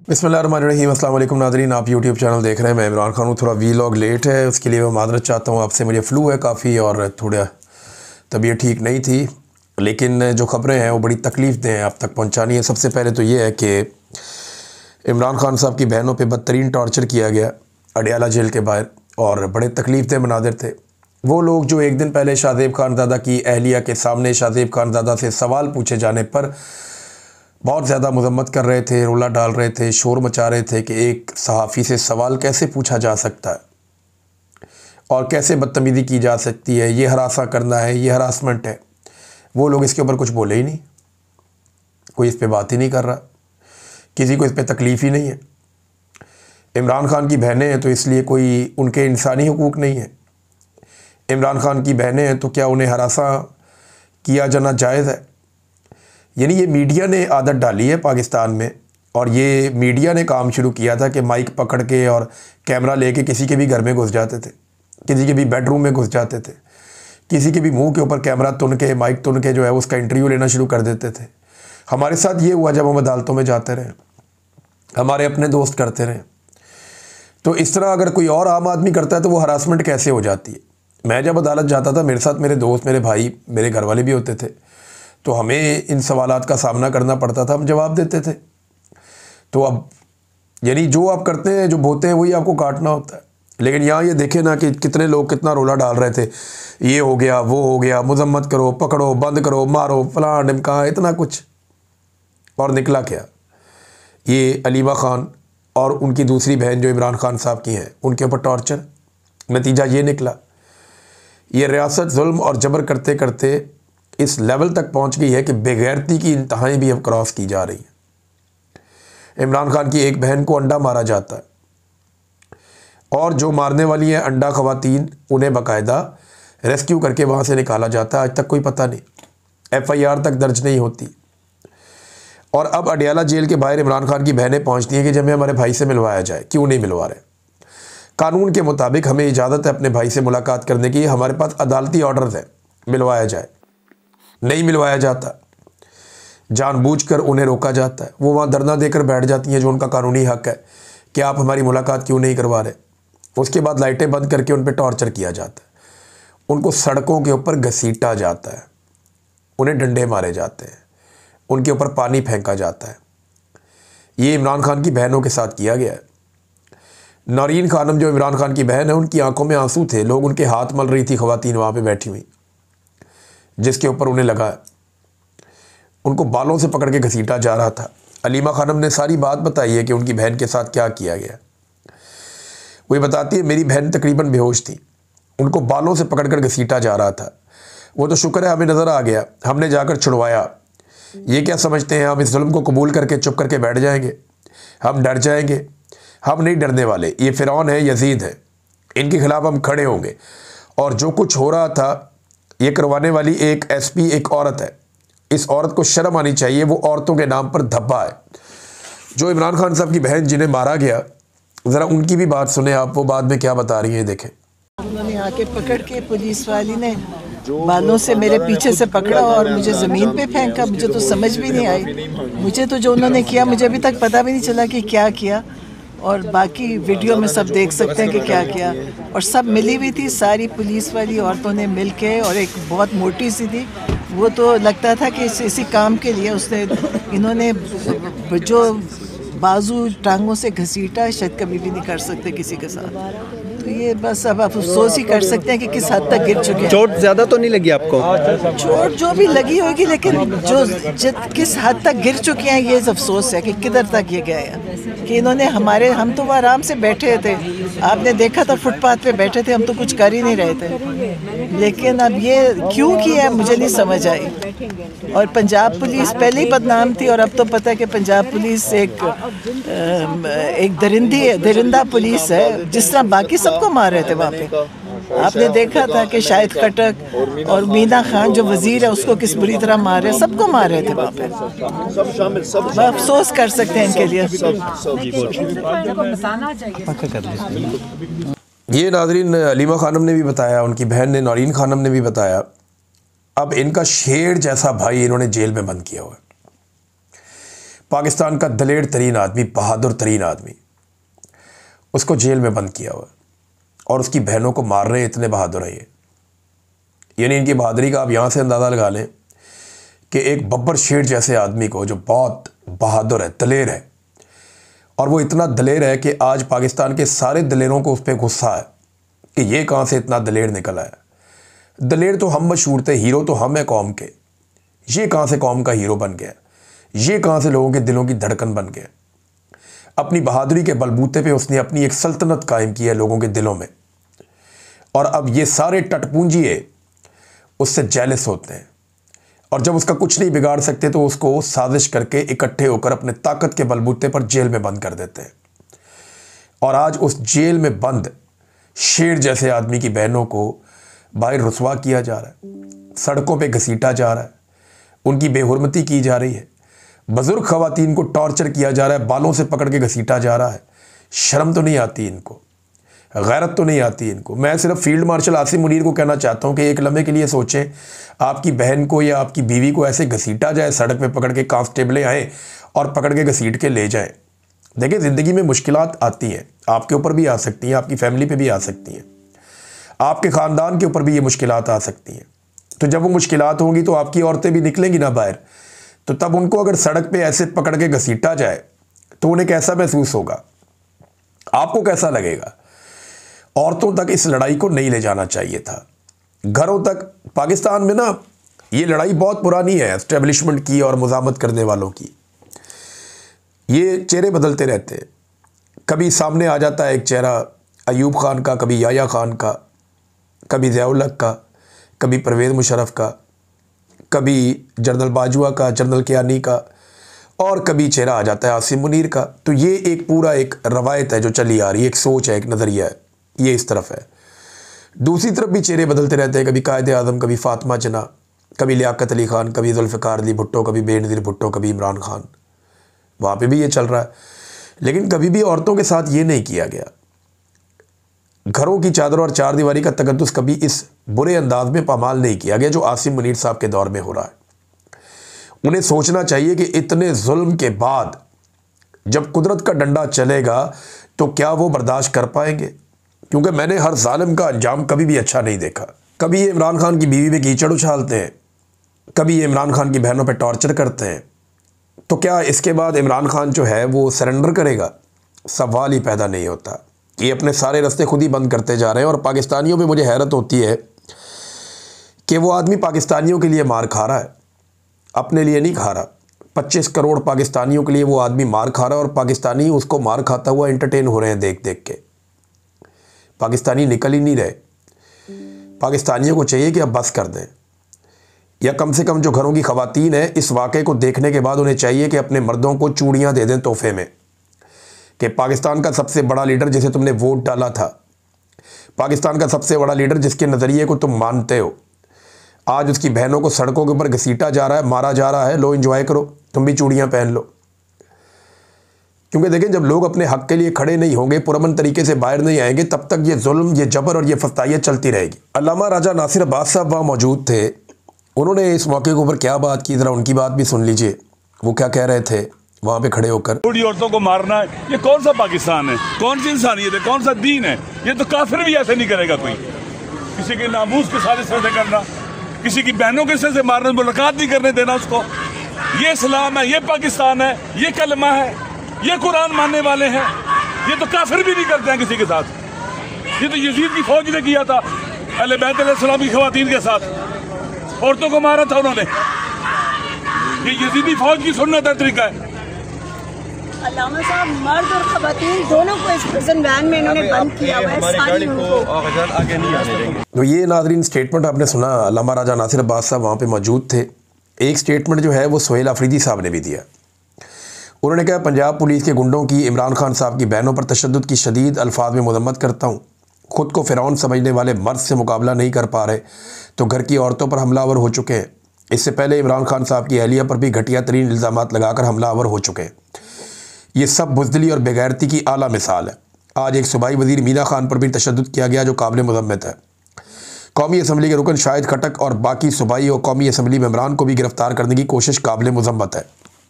बिस्मिल्लाहिर्रहमानिर्रहीम। अस्सलाम वालेकुम नाज़रीन, आप यूट्यूब चैनल देख रहे हैं। मैं इमरान खान हूँ। थोड़ा वीलॉग लेट है, उसके लिए मैं मादरत चाहता हूँ आपसे। मुझे फ़्लू है काफ़ी और थोड़ा तबीयत ठीक नहीं थी, लेकिन जो ख़बरें हैं वो बड़ी तकलीफ़ दें हैं, आप तक पहुँचानी है। सबसे पहले तो ये है कि इमरान खान साहब की बहनों पे बदतरीन टॉर्चर किया गया अडियाला जेल के बाहर, और बड़े तकलीफ़ दे मनाज़िर थे। वो लोग जो एक दिन पहले शाहज़ेब खानज़ादा की अहलिया के सामने शाहज़ेब खानज़ादा से सवाल पूछे जाने पर बहुत ज़्यादा मज़म्मत कर रहे थे, रोला डाल रहे थे, शोर मचा रहे थे कि एक सहाफ़ी से सवाल कैसे पूछा जा सकता है और कैसे बदतमीज़ी की जा सकती है, ये हरासा करना है, ये हरासमेंट है। वो लोग इसके ऊपर कुछ बोले ही नहीं, कोई इस पे बात ही नहीं कर रहा, किसी को इस पे तकलीफ़ ही नहीं है। इमरान खान की बहनें हैं तो इसलिए कोई उनके इंसानी हुकूक नहीं है। इमरान खान की बहनें हैं तो क्या उन्हें हरासा किया जाना जायज़ है? यानी ये मीडिया ने आदत डाली है पाकिस्तान में, और ये मीडिया ने काम शुरू किया था कि माइक पकड़ के और कैमरा लेके किसी के भी घर में घुस जाते थे, किसी के भी बेडरूम में घुस जाते थे, किसी के भी मुंह के ऊपर कैमरा तुन के, माइक तुन के जो है उसका इंटरव्यू लेना शुरू कर देते थे। हमारे साथ ये हुआ जब हम अदालतों में जाते रहे, हमारे अपने दोस्त करते रहे। तो इस तरह अगर कोई और आम आदमी करता है तो वो हरासमेंट कैसे हो जाती है? मैं जब अदालत जाता था, मेरे साथ मेरे दोस्त, मेरे भाई, मेरे घर वाले भी होते थे, तो हमें इन सवालात का सामना करना पड़ता था, हम जवाब देते थे। तो अब यानी जो आप करते हैं, जो बोते हैं, वही आपको काटना होता है। लेकिन यहाँ ये देखें ना कि कितने लोग कितना रोला डाल रहे थे, ये हो गया, वो हो गया, मजम्मत करो, पकड़ो, बंद करो, मारो, फलां ढिमका, इतना कुछ। और निकला क्या? ये अलीमा खान और उनकी दूसरी बहन जो इमरान खान साहब की हैं, उनके ऊपर टॉर्चर। नतीजा ये निकला, ये रियासत जुल्म और जबर करते करते इस लेवल तक पहुंच गई है कि बेगैरती की इंतहाएं भी अब क्रॉस की जा रही हैं। इमरान खान की एक बहन को अंडा मारा जाता है, और जो मारने वाली हैं अंडा खवातीन, उन्हें बाकायदा रेस्क्यू करके वहाँ से निकाला जाता है। आज तक कोई पता नहीं, FIR तक दर्ज नहीं होती। और अब अडियाला जेल के बाहर इमरान खान की बहनें पहुँचती हैं कि जब हमें हमारे भाई से मिलवाया जाए। क्यों नहीं मिलवा रहे? कानून के मुताबिक हमें इजाज़त है अपने भाई से मुलाकात करने की, हमारे पास अदालती ऑर्डर है, मिलवाया जाए। नहीं मिलवाया जाता, जानबूझकर उन्हें रोका जाता है। वो वहाँ धरना देकर बैठ जाती हैं, जो उनका कानूनी हक है कि आप हमारी मुलाकात क्यों नहीं करवा रहे। उसके बाद लाइटें बंद करके उन पर टॉर्चर किया जाता है, उनको सड़कों के ऊपर घसीटा जाता है, उन्हें डंडे मारे जाते हैं, उनके ऊपर पानी फेंका जाता है। ये इमरान खान की बहनों के साथ किया गया है। नौरीन खानम जो इमरान खान की बहन है, उनकी आंखों में आंसू थे, लोग उनके हाथ मल रही थी ख़वातीन वहाँ पे बैठी हुई, जिसके ऊपर उन्हें लगा है। उनको बालों से पकड़ के घसीटा जा रहा था। अलीमा खानम ने सारी बात बताई है कि उनकी बहन के साथ क्या किया गया। वो बताती है, मेरी बहन तकरीबन बेहोश थी, उनको बालों से पकड़ कर घसीटा जा रहा था। वो तो शुक्र है हमें नज़र आ गया, हमने जाकर छुड़वाया। ये क्या समझते हैं हम इस जुल्म को कबूल करके चुप करके बैठ जाएंगे? हम डर जाएंगे? हम नहीं डरने वाले। ये फ़िरौन है, यजीद है, इनके खिलाफ़ हम खड़े होंगे। और जो कुछ हो रहा था, ये करवाने वाली एक SP एक औरत है। इस औरत को शर्म आनी चाहिए, वो औरतों के नाम पर धब्बा है। जो इमरान खान साहब की बहन जिन्हें मारा गया, ज़रा उनकी भी बात सुने आप, वो बाद में क्या बता रही हैं, देखें। उन्होंने आके पकड़ के, पुलिस वाली ने बालों से मेरे पीछे से पकड़ा और मुझे ज़मीन पे फेंका। मुझे तो समझ भी नहीं आई। मुझे तो जो उन्होंने किया, मुझे अभी तक पता भी नहीं चला कि क्या किया। और बाकी वीडियो में सब देख सकते हैं कि क्या किया। और सब मिली हुई थी, सारी पुलिस वाली औरतों ने मिल के, और एक बहुत मोटी सी थी, वो तो लगता था कि इसी काम के लिए उसने, इन्होंने जो बाजू टांगों से घसीटा, शायद कभी भी नहीं कर सकते किसी के साथ। तो ये बस अब आप अफसोस ही कर सकते हैं कि किस हद तक गिर चुके हैं। चोट ज़्यादा तो नहीं लगी आपको? चोट जो भी लगी होगी, लेकिन जो किस हद तक गिर चुके हैं, ये अफसोस है कि किधर तक ये गए हैं। कि इन्होंने हम तो आराम से बैठे थे, आपने देखा था फुटपाथ पे बैठे थे, हम तो कुछ कर ही नहीं रहे थे। लेकिन अब ये क्यों किया मुझे नहीं समझ आई। और पंजाब पुलिस पहले ही बदनाम थी, और अब तो पता है कि पंजाब पुलिस एक दरिंदा पुलिस है। जिस तरह बाकी सबको मार रहे थे वहाँ पे, आपने देखा था कि शाहिद खटक और मीना खान जो वजीर है, उसको किस बुरी तरह मार रहे, सबको मार रहे थे वहाँ पे। अफसोस कर सकते हैं इनके लिए। ये नाज़रीन अलीमा खानम ने भी बताया, उनकी बहन ने नौरीन खानम ने भी बताया। अब इनका शेर जैसा भाई इन्होंने जेल में बंद किया हुआ है। पाकिस्तान का दलेर तरीन आदमी, बहादुर तरीन आदमी, उसको जेल में बंद किया हुआ और उसकी बहनों को मार रहे हैं। इतने बहादुर हैं ये। यानी इनकी बहादुरी का आप यहाँ से अंदाज़ा लगा लें कि एक बब्बर शेर जैसे आदमी को, जो बहुत बहादुर है, दलेर है, और वो इतना दलेर है कि आज पाकिस्तान के सारे दलेरों को उस पर गुस्सा है कि ये कहाँ से इतना दलेर निकल आया। दलेर तो हम मशहूर थे, हीरो तो हम हैं कौम के, ये कहाँ से कौम का हीरो बन गया, ये कहाँ से लोगों के दिलों की धड़कन बन गया। अपनी बहादुरी के बलबूते पे उसने अपनी एक सल्तनत कायम की है लोगों के दिलों में, और अब ये सारे टटपूंजिए उससे जेलस होते हैं, और जब उसका कुछ नहीं बिगाड़ सकते तो उसको साजिश करके इकट्ठे होकर अपने ताकत के बलबूते पर जेल में बंद कर देते हैं। और आज उस जेल में बंद शेर जैसे आदमी की बहनों को बाहर रुसवा किया जा रहा है, सड़कों पे घसीटा जा रहा है, उनकी बेहुरमती की जा रही है, बुजुर्ग खवातीन को टॉर्चर किया जा रहा है, बालों से पकड़ के घसीटा जा रहा है। शर्म तो नहीं आती इनको, गैरत तो नहीं आती इनको। मैं सिर्फ फील्ड मार्शल आसिम मुनीर को कहना चाहता हूँ कि एक लम्हे के लिए सोचें, आपकी बहन को या आपकी बीवी को ऐसे घसीटा जाए, सड़क पे पकड़ के कांस्टेबलें आएँ और पकड़ के घसीट के ले जाएँ। देखिए, ज़िंदगी में मुश्किलात आती हैं, आपके ऊपर भी आ सकती हैं, आपकी फैमिली पे भी आ सकती हैं, आपके ख़ानदान के ऊपर भी ये मुश्किलात आ सकती हैं। तो जब वो मुश्किलात होंगी तो आपकी औरतें भी निकलेंगी ना बाहर, तो तब उनको अगर सड़क पे ऐसे पकड़ के घसीटा जाए तो उन्हें कैसा महसूस होगा, आपको कैसा लगेगा। औरतों तक इस लड़ाई को नहीं ले जाना चाहिए था, घरों तक। पाकिस्तान में ना ये लड़ाई बहुत पुरानी है एस्टेब्लिशमेंट की और मुज़ामत करने वालों की। ये चेहरे बदलते रहते हैं, कभी सामने आ जाता है एक चेहरा अयूब खान का, कभी याया खान का, कभी ज़ियाउल हक का, कभी परवेज़ मुशर्रफ का, कभी जनरल बाजवा का, जनरल कियानी का, और कभी चेहरा आ जाता है आसिम मुनीर का। तो ये एक पूरा एक रवायत है जो चली आ रही है, एक सोच है, एक नज़रिया है, ये इस तरफ है। दूसरी तरफ भी चेहरे बदलते रहते हैं, कभी कायदे आज़म, कभी फातिमा जना, कभी लियाकत अली खान, कभी जुल्फ़िकार अली भुट्टो, कभी बेनज़ीर भुट्टो, कभी इमरान खान, वहाँ पे भी ये चल रहा है। लेकिन कभी भी औरतों के साथ ये नहीं किया गया। घरों की चादर और चार दीवारी का तकद्दुस कभी इस बुरे अंदाज में पामाल नहीं किया गया जो आसिम मुनीर साहब के दौर में हो रहा है। उन्हें सोचना चाहिए कि इतने जुल्म के बाद जब कुदरत का डंडा चलेगा तो क्या वो बर्दाश्त कर पाएंगे, क्योंकि मैंने हर जालिम का अंजाम कभी भी अच्छा नहीं देखा। कभी ये इमरान खान की बीवी पे कीचड़ उछालते हैं, कभी ये इमरान खान की बहनों पे टॉर्चर करते हैं, तो क्या इसके बाद इमरान खान जो है वो सरेंडर करेगा? सवाल ही पैदा नहीं होता। ये अपने सारे रास्ते खुद ही बंद करते जा रहे हैं। और पाकिस्तानियों पे मुझे हैरत होती है कि वो आदमी पाकिस्तानियों के लिए मार खा रहा है, अपने लिए नहीं खा रहा। 25 करोड़ पाकिस्तानियों के लिए वो आदमी मार खा रहा है और पाकिस्तानी उसको मार खाता हुआ एंटरटेन हो रहे हैं देख देख के। पाकिस्तानी निकल ही नहीं रहे। पाकिस्तानियों को चाहिए कि अब बस कर दें, या कम से कम जो घरों की ख़वातीन है इस वाक़े को देखने के बाद उन्हें चाहिए कि अपने मर्दों को चूड़ियाँ दे दें तोहफे में, कि पाकिस्तान का सबसे बड़ा लीडर जिसे तुमने वोट डाला था, पाकिस्तान का सबसे बड़ा लीडर जिसके नज़रिए को तुम मानते हो, आज उसकी बहनों को सड़कों के ऊपर घसीटा जा रहा है, मारा जा रहा है। लो एंजॉय करो, तुम भी चूड़ियाँ पहन लो। क्योंकि देखें, जब लोग अपने हक़ के लिए खड़े नहीं होंगे, पुरअमन तरीके से बाहर नहीं आएंगे, तब तक ये जुल्म, ये जबर और ये फस्तायत चलती रहेगी। अल्लामा राजा नासिर अब्बास साहब वहाँ मौजूद थे। उन्होंने इस मौके के ऊपर क्या बात की, ज़रा उनकी बात भी सुन लीजिए। वो क्या कह रहे थे वहाँ पे खड़े होकर। बूढ़ी औरतों को मारना है, ये कौन सा पाकिस्तान है, कौन सी इंसानियत है, कौन सा दीन है? ये तो काफिर भी ऐसे नहीं करेगा कोई। किसी के नामूस के सारे सर से करना, किसी की बहनों के सर से मारना, मुलाकात नहीं करने देना उसको। ये इस्लाम है, ये पाकिस्तान है, ये कलमा है, ये कुरान मानने वाले हैं। ये तो काफिर भी नहीं करते हैं किसी के साथ। ये तो यजीद की फौज ने किया था अहले बैत अलैहिस्सलाम की खवातीन के साथ, औरतों को मारा था उन्होंने। ये यजीदी फौज की सुन्नत है, तरीका है। अल्लामा साहब, मर्द और खवातीन दोनों को इस प्रिजन वैन में इन्होंने बंद किया हुआ है, सारी उनको आगे नहीं आने देंगे। तो ये नाज़रीन स्टेटमेंट आपने सुना, अल्लामा राजा नासिर अब्बास साहब वहाँ पे मौजूद थे। एक स्टेटमेंट जो है वो सुहेल अफरीदी साहब ने भी दिया। उन्होंने कहा, पंजाब पुलिस के गुंडों की इमरान खान साहब की बहनों पर तशद्दुद की शदीद अल्फाज में मजम्मत करता हूँ। ख़ुद को फ़िरौन समझने वाले मर्द से मुकाबला नहीं कर पा रहे तो घर की औरतों पर हमलावर हो चुके हैं। इससे पहले इमरान खान साहब की अहलिया पर भी घटिया तरीन इल्ज़ामात लगाकर हमलावर हो चुके हैं। ये सब बुज़दिली और बेगैरती की आला मिसाल है। आज एक सूबाई वज़ीर मीना खान पर भी तशद्दुद किया गया जो काबिल मज़म्मत है। कौमी असम्बली के रुकन शाहिद खटक और बाकी सूबाई और कौमी असम्बली मेंबरान को भी गिरफ्तार करने की कोशिश काबिल मज़म्मत है।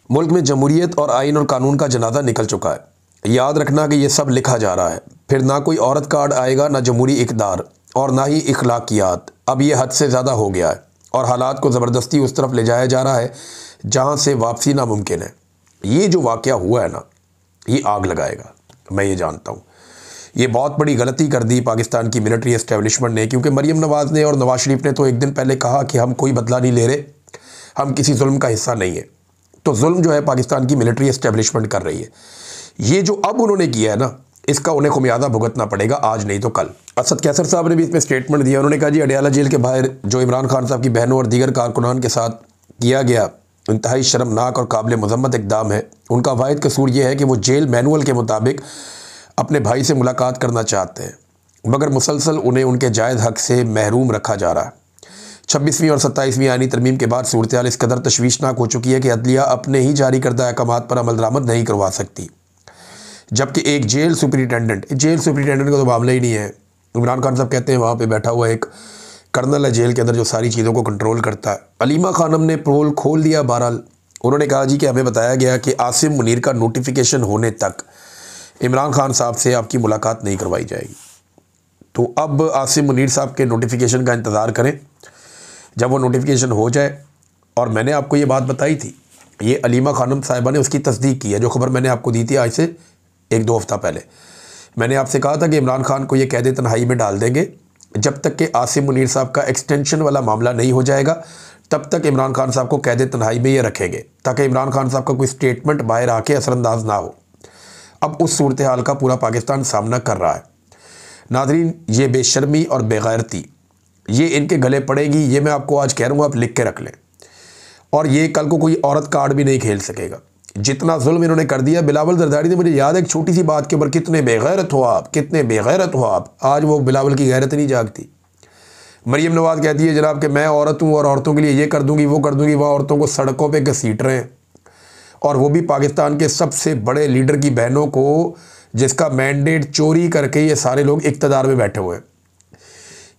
मुल्क में जमहूरियत और आइन और कानून का जनाजा निकल चुका है। याद रखना कि ये सब लिखा जा रहा है। फिर ना कोई औरत कार्ड आएगा, ना जमहूरी इक़दार और ना ही इखलाकियात। अब ये हद से ज़्यादा हो गया है और हालात को ज़बरदस्ती उस तरफ ले जाया जा रहा है जहाँ से वापसी नामुमकिन है। ये जो वाक़या हुआ है ना, ये आग लगाएगा, मैं ये जानता हूँ। ये बहुत बड़ी गलती कर दी पाकिस्तान की मिलिट्री एस्टेब्लिशमेंट ने, क्योंकि मरीम नवाज़ ने और नवाज शरीफ ने तो एक दिन पहले कहा कि हम कोई बदला नहीं ले रहे, हम किसी जुल्म का हिस्सा नहीं है। तो जुल्म जो है पाकिस्तान की मिलिट्री एस्टेब्लिशमेंट कर रही है। ये जो अब उन्होंने किया है ना, इसका उन्हें खुमियाजा भुगतना पड़ेगा, आज नहीं तो कल। असद कैसर साहब ने भी इसमें स्टेटमेंट दिया। उन्होंने कहा जी अडियाला जेल के बाहर जो इमरान खान साहब की बहनों और दीगर कारकुनान के साथ किया गया इंतहाई शर्मनाक और काबिल मजम्मत इक़दाम है। उनका वाहिद कसूर यह है कि वो जेल मैनुअल के मुताबिक अपने भाई से मुलाकात करना चाहते हैं, मगर मुसलसल उन्हें उनके जायज़ हक़ से महरूम रखा जा रहा है। 26वीं और 27वीं आईनी तरमीम के बाद सूरत हाल इस कदर तशवीशनाक हो चुकी है कि अदलिया अपने ही जारी करदा अहकामात पर अमल दरामद नहीं करवा सकती, जबकि एक जेल सुपरिटेंडेंट का तो मामला ही नहीं है। इमरान खान साहब कहते हैं वहाँ पे बैठा हुआ एक कर्नल है जेल के अंदर जो सारी चीज़ों को कंट्रोल करता है। अलीमा खानम ने पोल खोल दिया। बहरहाल उन्होंने कहा जी कि हमें बताया गया कि आसिम मुनीर का नोटिफिकेशन होने तक इमरान खान साहब से आपकी मुलाकात नहीं करवाई जाएगी। तो अब आसिम मुनीर साहब के नोटिफिकेशन का इंतज़ार करें। जब वो नोटिफिकेशन हो जाए, और मैंने आपको ये बात बताई थी, ये अलीमा खानम साहिबा ने उसकी तस्दीक की है। जो खबर मैंने आपको दी थी आज से 1-2 हफ्ता पहले, मैंने आपसे कहा था कि इमरान खान को ये कैद तन्हाई में डाल देंगे जब तक कि आसिम मुनीर साहब का एक्सटेंशन वाला मामला नहीं हो जाएगा, तब तक इमरान खान साहब को कैद तन्हाई में ये रखेंगे ताकि इमरान खान साहब का कोई स्टेटमेंट बाहर आके असरअंदाज ना हो। अब उस सूरत हाल का पूरा पाकिस्तान सामना कर रहा है। नाज़रीन, ये बेशर्मी और बेगैरती ये इनके गले पड़ेगी, ये मैं आपको आज कह रहा हूँ, आप लिख के रख लें। और ये कल को कोई औरत कार्ड भी नहीं खेल सकेगा। जितना जुल्म इन्होंने कर दिया, बिलावल जरदारी ने, मुझे याद है एक छोटी सी बात के ऊपर कितने बेगैरत हो आप, कितने बेगैरत हो आप। आज वो बिलावल की गैरत नहीं जागती। मरीम नवाज़ कहती है जनाब कि मैं औरत हूँ और औरतों के लिए ये कर दूँगी वो कर दूँगी। वह औरतों को सड़कों पर घसीट रहे हैं, और वो भी पाकिस्तान के सबसे बड़े लीडर की बहनों को, जिसका मैंडेट चोरी करके ये सारे लोग इक़्तिदार में बैठे हुए हैं।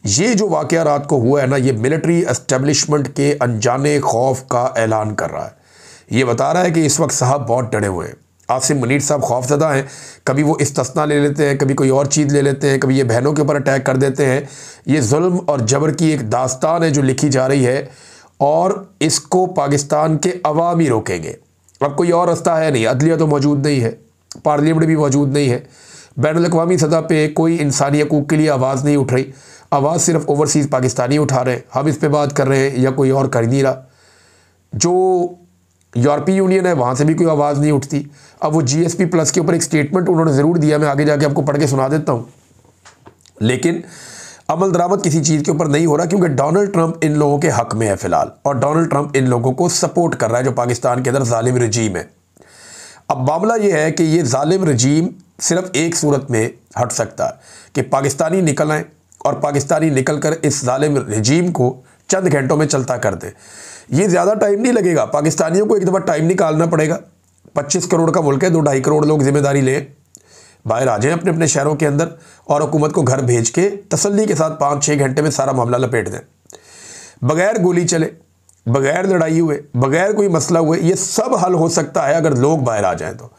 ये जो वाक़या रात को हुआ है ना, ये मिलिट्री एस्टेब्लिशमेंट के अनजाने खौफ का ऐलान कर रहा है। ये बता रहा है कि इस वक्त साहब बहुत डरे हुए हैं। आसिम मुनीर साहब खौफज़दा हैं। कभी वो इस्तिस्ना ले लेते हैं, कभी कोई और चीज़ ले लेते हैं, कभी ये बहनों के ऊपर अटैक कर देते हैं। ये जुल्म और जबर की एक दास्तान है जो लिखी जा रही है, और इसको पाकिस्तान के अवाम ही रोकेंगे। अब कोई और रास्ता है नहीं। अदलिया तो मौजूद नहीं है, पार्लियामेंट भी मौजूद नहीं है, बैनुल-अक़वामी सतह पे कोई इंसानी हकूक़ के लिए आवाज़ नहीं उठ रही। आवाज़ सिर्फ ओवरसीज़ पाकिस्तानी उठा रहे हैं। हम इस पे बात कर रहे हैं या कोई और कर नहीं रहा। जो यूरोपीय यूनियन है वहाँ से भी कोई आवाज़ नहीं उठती। अब वो GSP+ के ऊपर एक स्टेटमेंट उन्होंने ज़रूर दिया, मैं आगे जाके आपको पढ़ के सुना देता हूँ, लेकिन अमल दरामद किसी चीज़ के ऊपर नहीं हो रहा, क्योंकि डोनाल्ड ट्रंप इन लोगों के हक़ में है फ़िलहाल, और डोनाल्ड ट्रंप इन लोगों को सपोर्ट कर रहा है जो पाकिस्तान के अंदर ज़ालिम रजीम है। अब मामला ये है कि ये ज़ालिम रजीम सिर्फ एक सूरत में हट सकता है कि पाकिस्तानी निकल आएँ और पाकिस्तानी निकल कर इस ज़ालिम रजीम को चंद घंटों में चलता कर दें। ये ज़्यादा टाइम नहीं लगेगा, पाकिस्तानियों को एक दफ़ा टाइम निकालना पड़ेगा। 25 करोड़ का मुल्क है, 2-2.5 करोड़ लोग जिम्मेदारी लें, बाहर आ जाएं अपने अपने शहरों के अंदर, और हुकूमत को घर भेज के तसल्ली के साथ 5-6 घंटे में सारा मामला लपेट दें। बग़ैर गोली चले, बग़ैर लड़ाई हुए, बग़ैर कोई मसला हुए, ये सब हल हो सकता है अगर लोग बाहर आ जाएँ तो।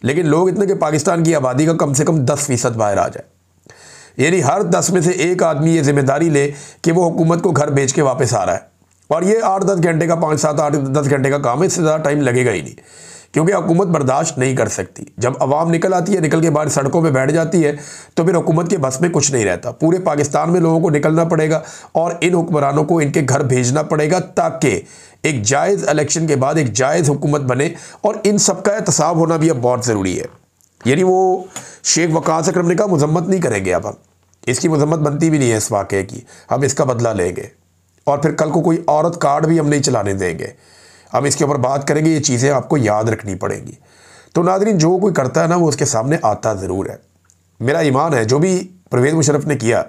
लेकिन लोग इतने कि पाकिस्तान की आबादी का कम से कम 10% बाहर आ जाए, यानी हर 10 में से एक आदमी ये जिम्मेदारी ले कि वो हुकूमत को घर भेज के वापस आ रहा है। और ये 8-10 घंटे का, 5-7-8-10 घंटे का काम है, इससे ज़्यादा टाइम लगेगा ही नहीं, क्योंकि हुकूमत बर्दाश्त नहीं कर सकती। जब अवाम निकल आती है, निकल के बाहर सड़कों पे बैठ जाती है, तो फिर हुकूमत के बस में कुछ नहीं रहता। पूरे पाकिस्तान में लोगों को निकलना पड़ेगा और इन हुक्मरानों को इनके घर भेजना पड़ेगा, ताकि एक जायज़ इलेक्शन के बाद एक जायज़ हुकूमत बने। और इन सबका एहतसाब होना भी अब बहुत ज़रूरी है। यानी वो शेख वकास अकरम ने कहा मजम्मत नहीं करेंगे, अब हम इसकी मजम्मत बनती भी नहीं है इस वाक़े की, हम इसका बदला लेंगे, और फिर कल को कोई औरत कार्ड भी हम नहीं चलाने देंगे। हम इसके ऊपर बात करेंगे, ये चीज़ें आपको याद रखनी पड़ेंगी। तो नाज़रीन, जो कोई करता है ना, वो उसके सामने आता ज़रूर है। मेरा ईमान है जो भी परवेज़ मुशर्रफ ने किया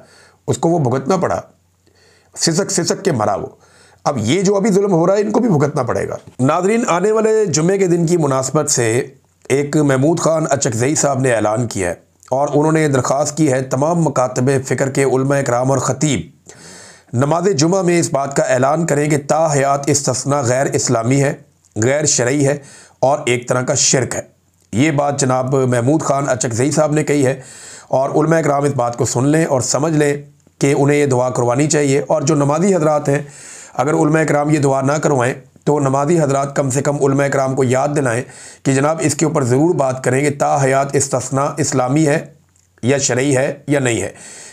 उसको वो भुगतना पड़ा, सिसक के मरा वो। अब ये जो अभी जुल्म हो रहा है, इनको भी भुगतना पड़ेगा। नाज़रीन, आने वाले जुम्मे के दिन की मुनासबत से एक महमूद खान अचकज़ई साहब ने ऐलान किया है, और उन्होंने दरख्वास्त की है तमाम मकातब फ़िक्र के उलमा इकराम और ख़तीब नमाज जुमा में इस बात का ऐलान करें कि ताहयात इस्तिस्ना गैर इस्लामी है, गैर शरई है, और एक तरह का शिरक है। ये बात जनाब महमूद खान अचकज़ई साहब ने कही है और उलमा इकराम इस बात को सुन लें और समझ लें कि उन्हें ये दुआ करवानी चाहिए। और जो नमाज़ी हज़रात हैं, अगर उलमा इकराम ये दुआ ना करवाएं तो नमाज़ी हज़रात कम से कम उलमा इकराम को याद दिलाएं कि जनाब इसके ऊपर ज़रूर बात करें कि ताहयात इस्तिस्ना इस्लामी है या शरई है या नहीं है,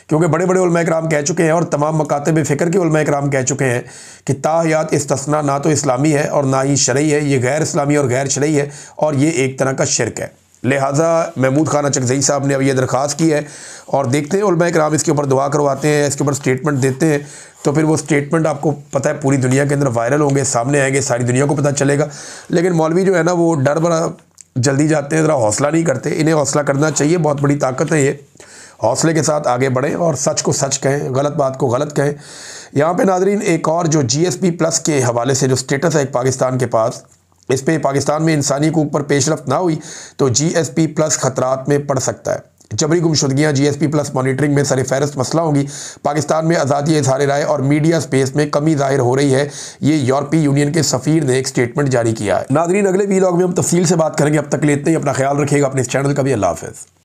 क्योंकि बड़े बड़े उलमा इकराम कह चुके हैं और तमाम मकातब फ़िक्र के उलमा इकराम कह चुके हैं कि ताहयात इस्तिस्ना ना तो इस्लामी है और ना ही शरई है, ये गैर इस्लामी और गैर शरई है और ये एक तरह का शिरक है। लिहाजा महमूद खान अचकज़ई साहब ने अब ये दरख्वास्त की है और देखते हैं उलमा इकराम इसके ऊपर दुआ करवाते हैं, इसके ऊपर स्टेटमेंट देते हैं, तो फिर वो स्टेटमेंट आपको पता है पूरी दुनिया के अंदर वायरल होंगे, सामने आएंगे, सारी दुनिया को पता चलेगा। लेकिन मौलवी जो है ना वो डर बड़ा जल्दी जाते हैं, ज़रा हौसला नहीं करते। इन्हें हौसला करना चाहिए, बहुत बड़ी ताकत है ये। हौसले के साथ आगे बढ़ें और सच को सच कहें, गलत बात को गलत कहें। यहाँ पे नाज़रीन एक और जो GSP+ के हवाले से जो स्टेटस है पाकिस्तान के पास, इस पे पाकिस्तान में इंसानी हकूक़ पर पेशरफ्त ना हुई तो GSP+ ख़तरात में पड़ सकता है। जबरी गुमशुदगियाँ GSP+ मॉनिटरिंग में सरफ़हरिस्त मसला होंगी। पाकिस्तान में आज़ादी इज़हार राय और मीडिया स्पेस में कमी ज़ाहिर हो रही है, ये यूरोपीय यूनियन के सफ़ीर ने एक स्टेटमेंट जारी किया है। नाज़रीन अगले वीलॉग में हम तफसील से बात करेंगे। अब तक के लिए इतना ही। अपना ख्याल रखिएगा, अपने इस चैनल का भी। अल्लाह हाफ़िज़।